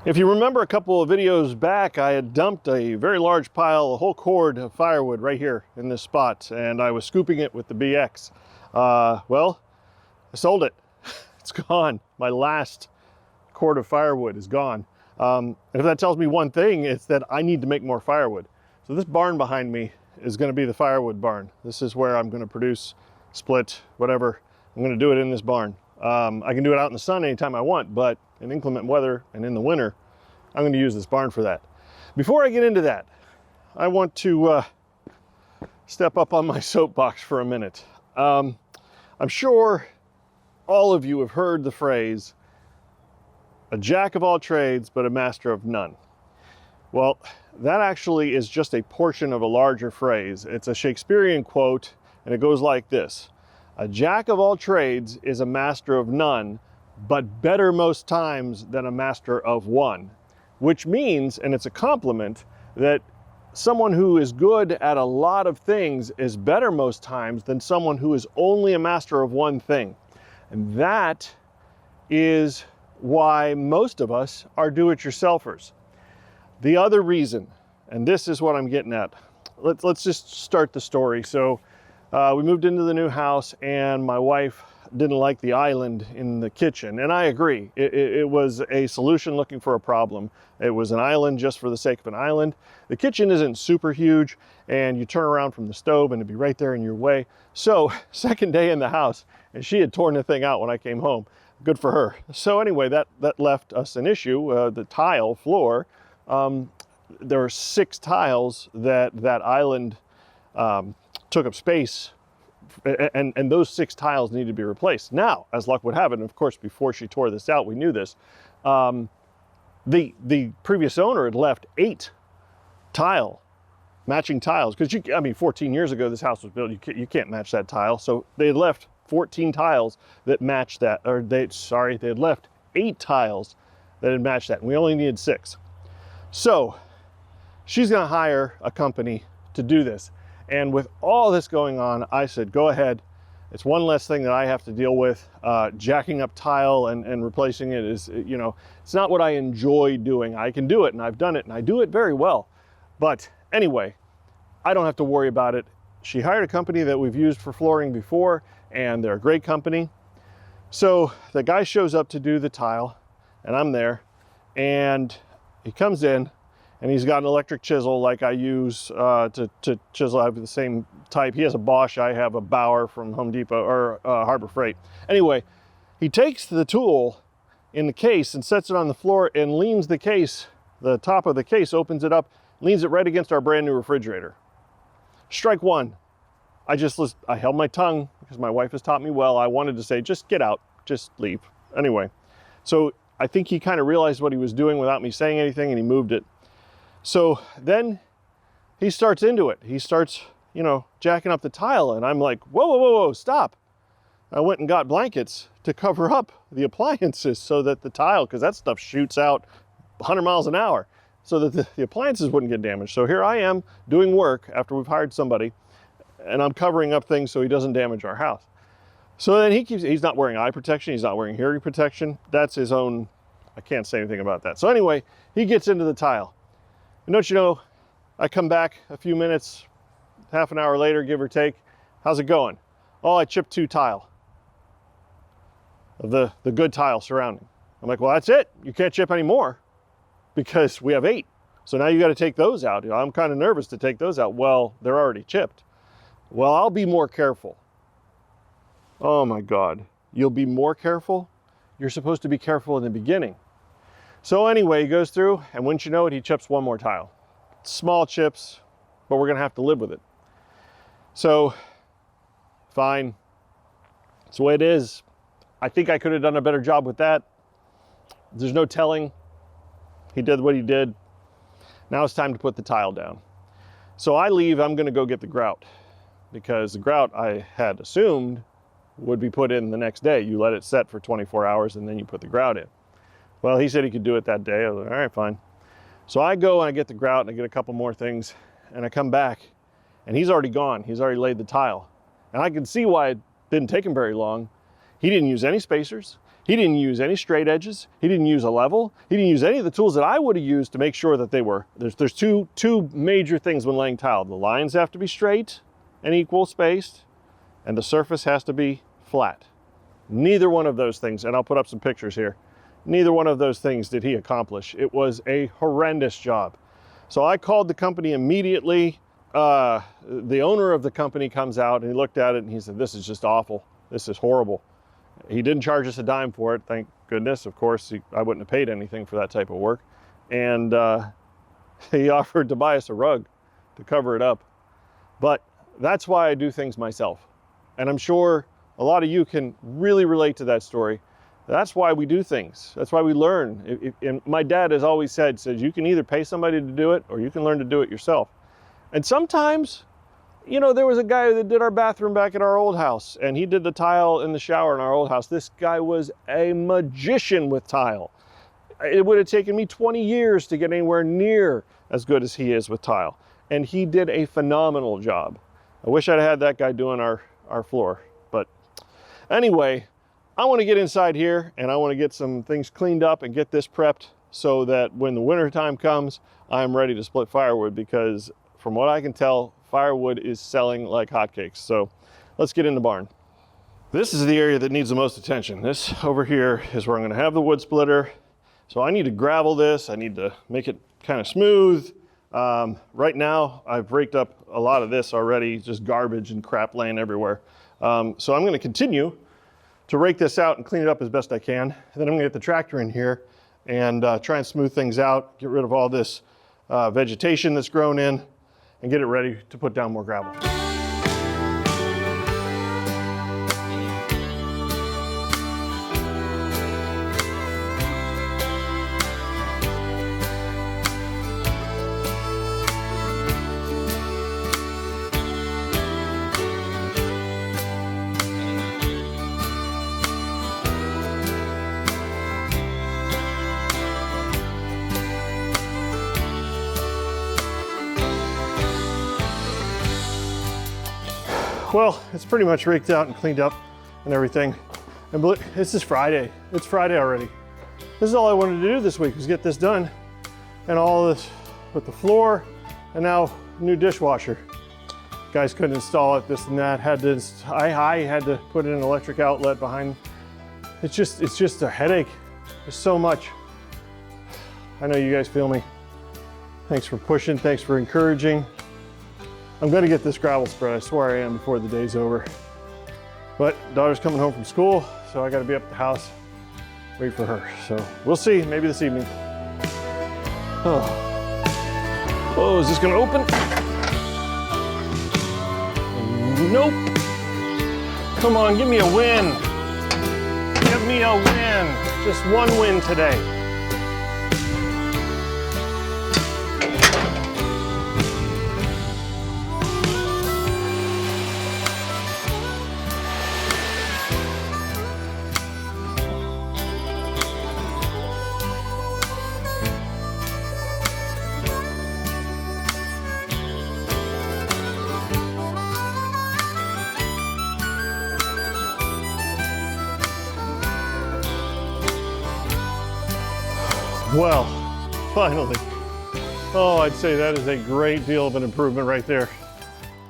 If you remember a couple of videos back, I had dumped a very large pile, a whole cord of firewood right here in this spot, and I was scooping it with the BX. Well, I sold it. It's gone. My last cord of firewood is gone. And if that tells me one thing, it's that I need to make more firewood. So this barn behind me is going to be the firewood barn. This is where I'm going to produce, split, whatever. I'm going to do it in this barn. I can do it out in the sun anytime I want, but in inclement weather and in the winter, I'm going to use this barn for that. Before I get into that, I want to step up on my soapbox for a minute. I'm sure all of you have heard the phrase, a jack of all trades, but a master of none. Well, that actually is just a portion of a larger phrase. It's a Shakespearean quote, and it goes like this. A jack of all trades is a master of none, but better most times than a master of one. Which means, and it's a compliment, that someone who is good at a lot of things is better most times than someone who is only a master of one thing. And that is why most of us are do-it-yourselfers. The other reason, and this is what I'm getting at, let's just start the story. So we moved into the new house and my wife didn't like the island in the kitchen, and I agree. It was a solution looking for a problem. It was an island just for the sake of an island. The kitchen isn't super huge, and you turn around from the stove and it'd be right there in your way. So second day in the house, and she had torn the thing out when I came home. Good for her. So anyway, that left us an issue. The tile floor, there are 6 tiles that island took up space, and those 6 tiles need to be replaced. Now, as luck would have it, and of course before she tore this out, we knew this, the previous owner had left 8 matching tiles, because I mean 14 years ago this house was built, you can't match that tile. So they had left 14 tiles that matched that, or they had left 8 tiles that had matched that, and we only needed 6. So she's going to hire a company to do this. And with all this going on, I said, go ahead. It's one less thing that I have to deal with. Jacking up tile and replacing it is, you know, it's not what I enjoy doing. I can do it, and I've done it, and I do it very well. But anyway, I don't have to worry about it. She hired a company that we've used for flooring before, and they're a great company. So the guy shows up to do the tile, and I'm there, and he comes in, and he's got an electric chisel like I use to chisel. I have the same type. He has a Bosch, I have a Bauer from Home Depot or Harbor Freight. Anyway, he takes the tool in the case and sets it on the floor and leans the case, the top of the case, opens it up, leans it right against our brand new refrigerator. Strike one. I held my tongue because my wife has taught me well. I wanted to say, just get out, just leave. Anyway, so I think he kind of realized what he was doing without me saying anything, and he moved it. So then he starts into it. He starts, you know, jacking up the tile, and I'm like, whoa, whoa, whoa, whoa, stop. I went and got blankets to cover up the appliances so that the tile, because that stuff shoots out 100 miles an hour, so that the appliances wouldn't get damaged. So here I am doing work after we've hired somebody, and I'm covering up things so he doesn't damage our house. So then he's not wearing eye protection, he's not wearing hearing protection. That's his own, I can't say anything about that. So anyway, he gets into the tile. And don't you know, I come back a few minutes, half an hour later, give or take. How's it going? Oh, I chipped 2 tile of the good tile surrounding. I'm like, well, that's it. You can't chip any more because we have 8. So now you got to take those out. You know, I'm kind of nervous to take those out. Well, they're already chipped. Well, I'll be more careful. Oh my God, you'll be more careful? You're supposed to be careful in the beginning. So anyway, he goes through, and wouldn't you know it, he chips 1 more tile. Small chips, but we're gonna have to live with it. So, fine. It's the way it is. I think I could have done a better job with that. There's no telling. He did what he did. Now it's time to put the tile down. So I leave, I'm gonna go get the grout, because the grout I had assumed would be put in the next day. You let it set for 24 hours and then you put the grout in. Well, he said he could do it that day. I was like, all right, fine. So I go and I get the grout and I get a couple more things, and I come back and he's already gone. He's already laid the tile. And I can see why it didn't take him very long. He didn't use any spacers. He didn't use any straight edges. He didn't use a level. He didn't use any of the tools that I would have used to make sure that they were. There's two major things when laying tile. The lines have to be straight and equal spaced, and the surface has to be flat. Neither one of those things, and I'll put up some pictures here, neither one of those things did he accomplish. It was a horrendous job. So I called the company immediately. The owner of the company comes out and he looked at it and he said, "This is just awful. This is horrible." He didn't charge us a dime for it, thank goodness. Of course, I wouldn't have paid anything for that type of work. And he offered to buy us a rug to cover it up. But that's why I do things myself. And I'm sure a lot of you can really relate to that story. That's why we do things. That's why we learn. And my dad has always said, you can either pay somebody to do it or you can learn to do it yourself. And sometimes, you know, there was a guy that did our bathroom back at our old house, and he did the tile in the shower in our old house. This guy was a magician with tile. It would have taken me 20 years to get anywhere near as good as he is with tile. And he did a phenomenal job. I wish I'd had that guy doing our floor. But anyway, I want to get inside here and I want to get some things cleaned up and get this prepped so that when the winter time comes, I'm ready to split firewood, because from what I can tell, firewood is selling like hotcakes. So let's get in the barn. This is the area that needs the most attention. This over here is where I'm going to have the wood splitter. So I need to gravel this. I need to make it kind of smooth. Right now, I've raked up a lot of this already, just garbage and crap laying everywhere. So I'm going to continue to rake this out and clean it up as best I can. And then I'm going to get the tractor in here and try and smooth things out, get rid of all this vegetation that's grown in, and get it ready to put down more gravel. Well, it's pretty much raked out and cleaned up and everything. And this is Friday. It's Friday already. This is all I wanted to do this week, was get this done. And all this with the floor, and now new dishwasher. Guys couldn't install it, this and that. I had to put in an electric outlet behind. It's just a headache. There's so much. I know you guys feel me. Thanks for pushing, thanks for encouraging. I'm gonna get this gravel spread, I swear I am, before the day's over. But daughter's coming home from school, so I gotta be up at the house, wait for her. So we'll see, maybe this evening. Oh, is this gonna open? Nope. Come on, give me a win. Give me a win. Just one win today. Well, finally. Oh, I'd say that is a great deal of an improvement right there.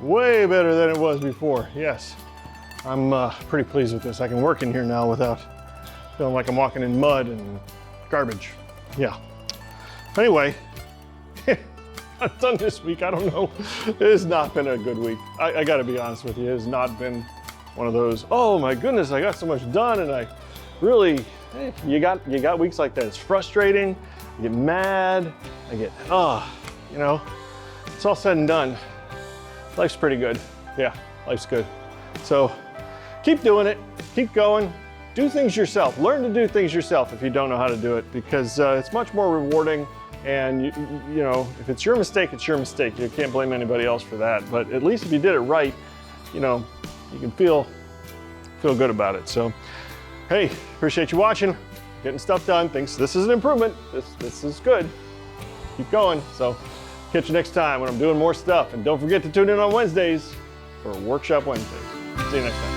Way better than it was before, yes. I'm pretty pleased with this. I can work in here now without feeling like I'm walking in mud and garbage. Yeah. Anyway, I'm done this week. I don't know. It has not been a good week. I gotta be honest with you. It has not been one of those, oh my goodness, I got so much done, and I really, you got weeks like that. It's frustrating, you get mad, you know, it's all said and done. Life's pretty good. Yeah, life's good. So keep doing it, keep going, do things yourself. Learn to do things yourself if you don't know how to do it, because it's much more rewarding. And you know, if it's your mistake, it's your mistake. You can't blame anybody else for that. But at least if you did it right, you know, you can feel good about it. So, hey, appreciate you watching, getting stuff done. Thinks this is an improvement. This is good. Keep going. So, catch you next time when I'm doing more stuff. And don't forget to tune in on Wednesdays for Workshop Wednesdays. See you next time.